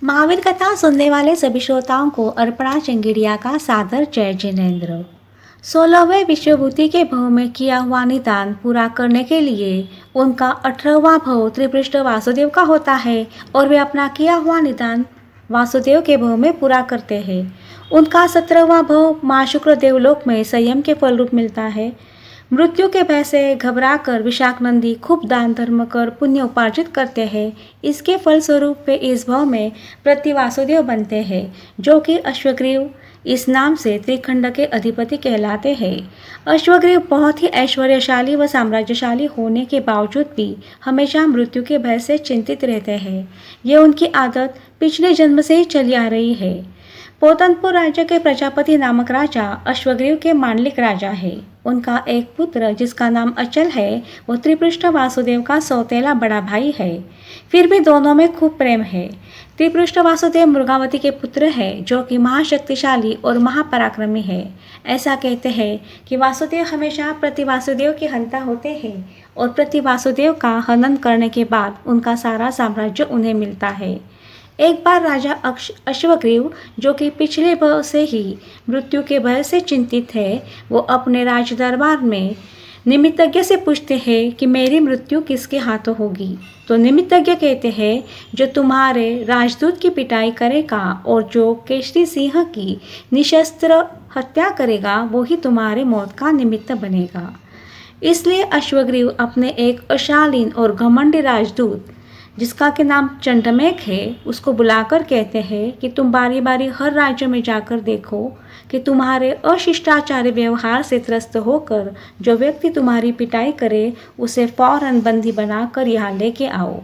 महावीर कथा सुनने वाले सभी श्रोताओं को अर्पणा चंगेड़िया का सादर जय जिनेन्द्र। 16वें विश्वभूति के भव में किया हुआ निदान पूरा करने के लिए उनका 18वां भव त्रिपृष्ठ वासुदेव का होता है और वे अपना किया हुआ निदान वासुदेव के भव में पूरा करते हैं। उनका 17वां भव माँ शुक्र देवलोक में संयम के फल रूप मिलता है। मृत्यु के भय से घबराकर विशाखनंदी खूब दान धर्म कर पुण्य उपार्जित करते हैं। इसके फलस्वरूप वे इस भव में प्रति वासुदेव बनते हैं, जो कि अश्वग्रीव इस नाम से त्रिखंड के अधिपति कहलाते हैं। अश्वग्रीव बहुत ही ऐश्वर्यशाली व साम्राज्यशाली होने के बावजूद भी हमेशा मृत्यु के भय से चिंतित रहते हैं। ये उनकी आदत पिछले जन्म से ही चली आ रही है। पोतनपुर राज्य के प्रजापति नामक राजा अश्वग्रीव के मांडलिक राजा है। उनका एक पुत्र जिसका नाम अचल है, वो त्रिपृष्ठ वासुदेव का सौतेला बड़ा भाई है। फिर भी दोनों में खूब प्रेम है। त्रिपृष्ठ वासुदेव मृगावती के पुत्र है, जो कि महाशक्तिशाली और महापराक्रमी है। ऐसा कहते हैं कि वासुदेव हमेशा प्रति वासुदेव के हंता होते हैं और प्रति वासुदेव का हनन करने के बाद उनका सारा साम्राज्य उन्हें मिलता है। एक बार राजा अश्वग्रीव, जो कि पिछले भव से ही मृत्यु के भय से चिंतित है, वो अपने राज दरबार में निमित्तज्ञ से पूछते हैं कि मेरी मृत्यु किसके हाथों होगी। तो निमित्तज्ञ कहते हैं, जो तुम्हारे राजदूत की पिटाई करेगा और जो केसरी सिंह की निशस्त्र हत्या करेगा, वो ही तुम्हारे मौत का निमित्त बनेगा। इसलिए अश्वग्रीव अपने एक अशालीन और घमंडी राजदूत, जिसका के नाम चंडमेघ है, उसको बुलाकर कहते हैं कि तुम बारी बारी हर राज्य में जाकर देखो कि तुम्हारे अशिष्टाचारी व्यवहार से त्रस्त होकर जो व्यक्ति तुम्हारी पिटाई करे, उसे फौरन बंदी बनाकर यहाँ लेके आओ।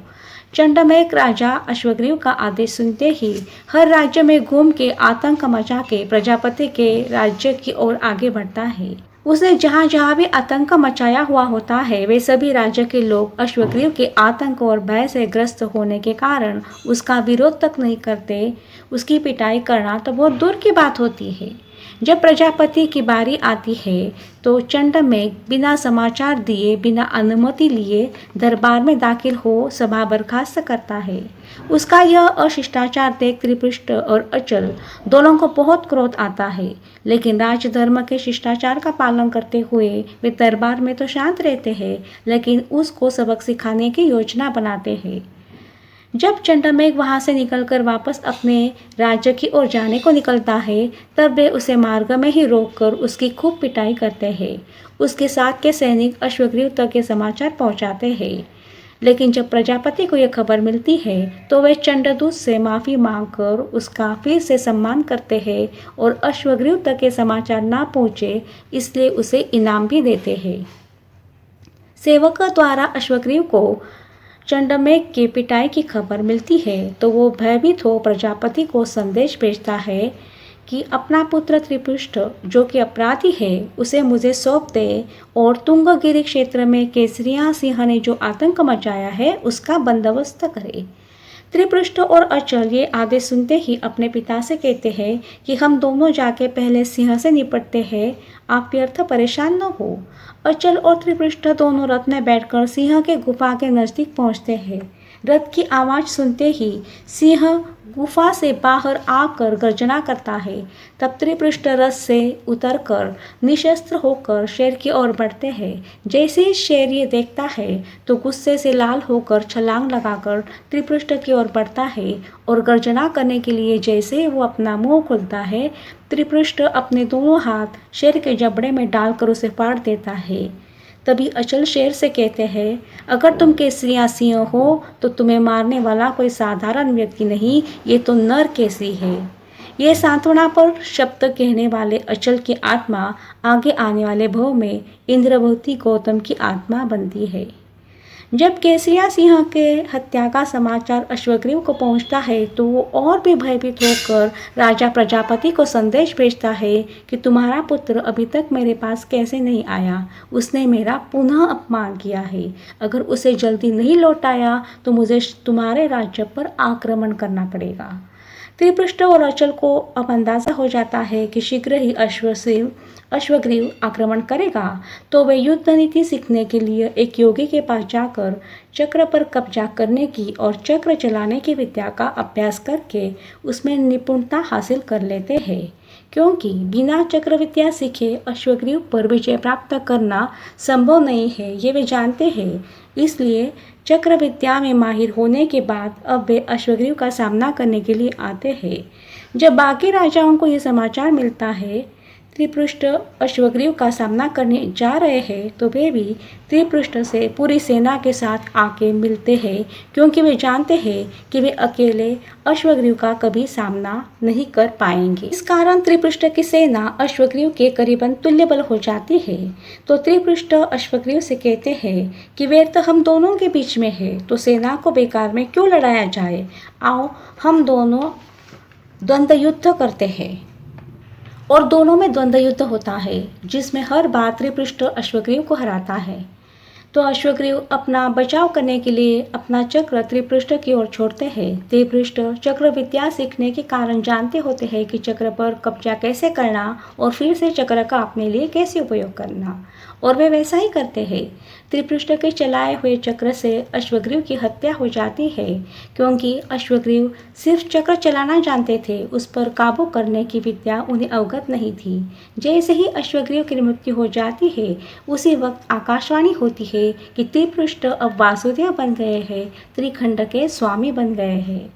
चंडमेघ राजा अश्वग्रीव का आदेश सुनते ही हर राज्य में घूम के आतंक मचा के प्रजापति के राज्य की ओर आगे बढ़ता है। उसने जहाँ जहाँ भी आतंक मचाया हुआ होता है, वे सभी राज्य के लोग अश्वग्रीव के आतंक और भय से ग्रस्त होने के कारण उसका विरोध तक नहीं करते। उसकी पिटाई करना तो बहुत दूर की बात होती है। जब प्रजापति की बारी आती है तो चंडमेघ बिना समाचार दिए, बिना अनुमति लिए दरबार में दाखिल हो सभा बर्खास्त करता है। उसका यह अशिष्टाचार देख त्रिपृष्ठ और अचल दोनों को बहुत क्रोध आता है, लेकिन राजधर्म के शिष्टाचार का पालन करते हुए वे दरबार में तो शांत रहते हैं, लेकिन उसको सबक सिखाने की योजना बनाते हैं। जब चंडमेघ वहाँ से निकलकर वापस अपने राज्य की ओर जाने को निकलता है, तब वे उसे मार्ग में ही रोककर उसकी खूब पिटाई करते हैं। उसके साथ के सैनिक अश्वग्रीव तक ये समाचार पहुँचाते हैं, लेकिन जब प्रजापति को यह खबर मिलती है तो वे चंडदूत से माफ़ी मांगकर उसका फिर से सम्मान करते हैं और अश्वग्रीव तक ये समाचार ना पहुँचे इसलिए उसे इनाम भी देते हैं। सेवक द्वारा अश्वग्रीव को चंडमेघ की पिटाई की खबर मिलती है तो वो भयभीत हो प्रजापति को संदेश भेजता है कि अपना पुत्र त्रिपृष्ठ, जो कि अपराधी है, उसे मुझे सौंप दे और तुंगगिरी क्षेत्र में केसरिया सिंह ने जो आतंक मचाया है उसका बंदोबस्त करे। त्रिपृष्ठ और अचल ये आदेश सुनते ही अपने पिता से कहते हैं कि हम दोनों जाके पहले सिंह से निपटते हैं, आप व्यर्थ परेशान न हो। अचल और त्रिपृष्ठ दोनों रथ में बैठकर सिंह के गुफा के नज़दीक पहुंचते हैं। रथ की आवाज़ सुनते ही सिंह गुफा से बाहर आकर गर्जना करता है। तब त्रिपृष्ठ रथ से उतरकर निशस्त्र होकर शेर की ओर बढ़ते हैं। जैसे ही शेर ये देखता है तो गुस्से से लाल होकर छलांग लगाकर त्रिपृष्ठ की ओर बढ़ता है और गर्जना करने के लिए जैसे ही वो अपना मुंह खोलता है, त्रिपृष्ठ अपने दोनों हाथ शेर के जबड़े में डालकर उसे फाड़ देता है। तभी अचल शेर से कहते हैं, अगर तुम केसरिया सिंह हो तो तुम्हें मारने वाला कोई साधारण व्यक्ति नहीं, ये तो नर केसरी है। ये सांत्वना पर शब्द कहने वाले अचल की आत्मा आगे आने वाले भव में इंद्रभूति गौतम की आत्मा बनती है। जब केसरिया सिंह के हत्या का समाचार अश्वग्रीव को पहुंचता है तो वो और भी भयभीत होकर राजा प्रजापति को संदेश भेजता है कि तुम्हारा पुत्र अभी तक मेरे पास कैसे नहीं आया, उसने मेरा पुनः अपमान किया है। अगर उसे जल्दी नहीं लौटाया तो मुझे तुम्हारे राज्य पर आक्रमण करना पड़ेगा। त्रिपृष्ठ और अचल को अब अंदाजा हो जाता है कि शीघ्र ही अश्वग्रीव आक्रमण करेगा, तो वे युद्ध नीति सीखने के लिए एक योगी के पास जाकर चक्र पर कब्जा करने की और चक्र चलाने की विद्या का अभ्यास करके उसमें निपुणता हासिल कर लेते हैं। क्योंकि बिना चक्र विद्या सीखे अश्वग्रीव पर विजय प्राप्त करना संभव नहीं है, ये वे जानते हैं। इसलिए चक्र विद्या में माहिर होने के बाद अब वे अश्वग्रीव का सामना करने के लिए आते हैं। जब बाकी राजाओं को यह समाचार मिलता है त्रिपृष्ठ अश्वग्रीव का सामना करने जा रहे हैं, तो वे भी त्रिपृष्ठ से पूरी सेना के साथ आके मिलते हैं, क्योंकि वे जानते हैं कि वे अकेले अश्वग्रीव का कभी सामना नहीं कर पाएंगे। इस कारण त्रिपृष्ठ की सेना अश्वग्रीव के करीबन तुल्य बल हो जाती है। तो त्रिपृष्ठ अश्वग्रीव से कहते हैं कि वे तो हम दोनों के बीच में है, तो सेना को बेकार में क्यों लड़ाया जाए, आओ हम दोनों द्वंद्व युद्ध करते हैं। और दोनों में द्वंद्व युद्ध होता है, जिसमें हर बार त्रिपृष्ठ अश्वग्रीव को हराता है। तो अश्वग्रीव अपना बचाव करने के लिए अपना चक्र त्रिपृष्ठ की ओर छोड़ते हैं। त्रिपृष्ठ चक्र विद्या सीखने के कारण जानते होते हैं कि चक्र पर कब्जा कैसे करना और फिर से चक्र का अपने लिए कैसे उपयोग करना, और वे वैसा ही करते हैं। त्रिपृष्ठ के चलाए हुए चक्र से अश्वग्रीव की हत्या हो जाती है, क्योंकि अश्वग्रीव सिर्फ चक्र चलाना जानते थे, उस पर काबू करने की विद्या उन्हें अवगत नहीं थी। जैसे ही अश्वग्रीव की मृत्यु हो जाती है, उसी वक्त आकाशवाणी होती है कि त्रिपृष्ठ अब वासुदेव बन गए हैं, त्रिखंड के स्वामी बन गए हैं।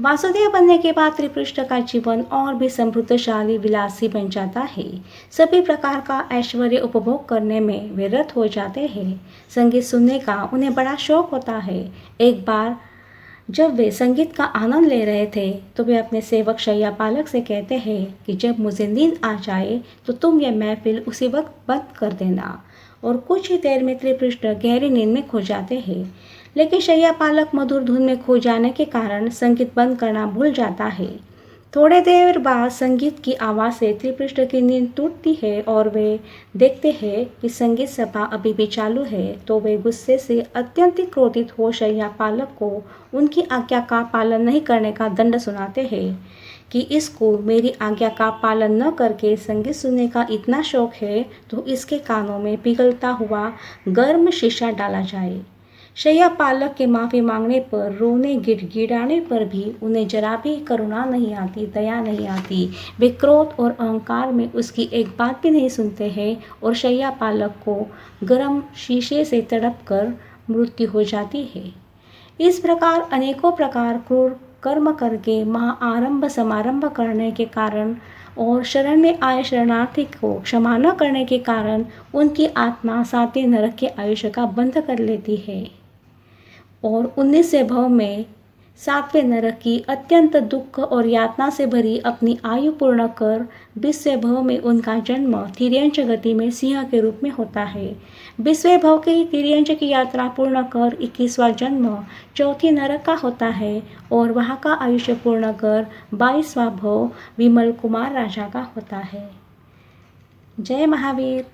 वासुदेव बनने के बाद त्रिपृष्ठ का जीवन और भी समृद्धशाली विलासी बन जाता है। सभी प्रकार का ऐश्वर्य उपभोग करने में वे रत हो जाते हैं। संगीत सुनने का उन्हें बड़ा शौक होता है। एक बार जब वे संगीत का आनंद ले रहे थे, तो वे अपने सेवक शैया पालक से कहते हैं कि जब मुझे नींद आ जाए तो तुम यह महफिल उसी वक्त बंद कर देना। और कुछ ही देर में त्रिपृष्ठ गहरी नींद में खो जाते हैं। लेकिन शैया पालक मधुर धुन में खो जाने के कारण संगीत बंद करना भूल जाता है। थोड़े देर बाद संगीत की आवाज़ से त्रिपृष्ठ की नींद टूटती है और वे देखते हैं कि संगीत सभा अभी भी चालू है। तो वे गुस्से से अत्यंत क्रोधित हो शैया पालक को उनकी आज्ञा का पालन नहीं करने का दंड सुनाते हैं कि इसको मेरी आज्ञा का पालन न करके संगीत सुनने का इतना शौक है, तो इसके कानों में पिघलता हुआ गर्म शीशा डाला जाए। शैया पालक के माफ़ी मांगने पर, रोने गिड़गिड़ाने पर भी उन्हें जरा भी करुणा नहीं आती, दया नहीं आती। वे क्रोध और अहंकार में उसकी एक बात भी नहीं सुनते हैं और शैया पालक को गर्म शीशे से तड़प कर मृत्यु हो जाती है। इस प्रकार अनेकों प्रकार क्रूर कर्म करके महाआरंभ समारंभ करने के कारण और शरण में आए शरणार्थी को क्षमा न करने के कारण उनकी आत्मा सातवें नरक के आयुष्य का बंध कर लेती है और 19वें भव में सातवें नरक की अत्यंत दुख और यातना से भरी अपनी आयु पूर्ण कर 20वें भव में उनका जन्म तिर्यंच गति में सिंह के रूप में होता है। 20वें भव की तिर्यंच की यात्रा पूर्ण कर 21वां जन्म चौथी नरक का होता है और वहाँ का आयुष्य पूर्ण कर 22वां भव विमल कुमार राजा का होता है। जय महावीर।